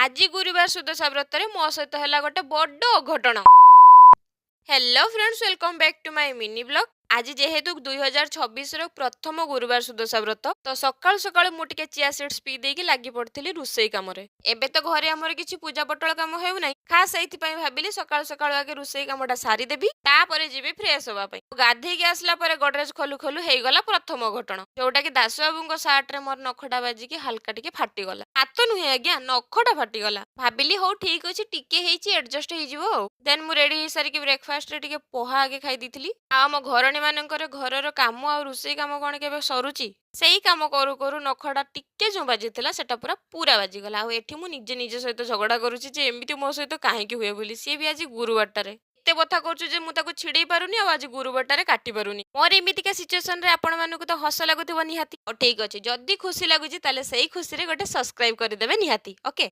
आज गुरुवार सुदशा व्रत मो सहित है गोटे बड़ अघटन। Hello friends, welcome back to my mini blog. आज जेहेतु 2026 प्रथम गुरुवार सुदशा व्रत तो सकाल सकाल मुझे चिया सीड्स पी देकी लगी पड़ी रोसई कम। एबे तो घरे आमर किसी पूजा पटल कम हो ना, खास से भाविली सकाल सकाल आगे रोसई कमटा सारीदेवी तापर जी फ्रेश होगापी। गाधे आसला गडरेज खोलु खोलु हो गला प्रथम अघटन, जोटा कि दास बाबू सार्ट रे मोर नखटा बाजिकी हल्का टिके फाटीगला। हाथ नुहे आज्ञा, नखटा फाटीगला। भाविली हो ठीक अच्छे टिके एडजस्ट हो। देन मु रेडी हो सारी ब्रेकफास्ट रे पोहा आगे खाई दी। आम घरणी मानकर घरर काम आ रोसई काम कौन के सरुची, सेई काम करू करू नखटा टिके जो बाजिला सेटा पूरा पूरा बाजिगला। एठी मु निजे निजे सहित झगड़ा करुची जे एमिति मो सहित काहेकि हुए बोली। सी भी आज गुरुवारटारे एते बथा करूछु जे मु ताको छिड़ेई पारुनी आ आज गुरुवारटारे काटी पारुनी। मोर एमितिका सिचुएशन रे आपण मानकु तो हस लागुथिबो निहाती। ठीक अछि, जदी खुशी लागुची ताले सेई खुशी रे गोटे सब्सक्राइब कर देबे निहाती। ओके।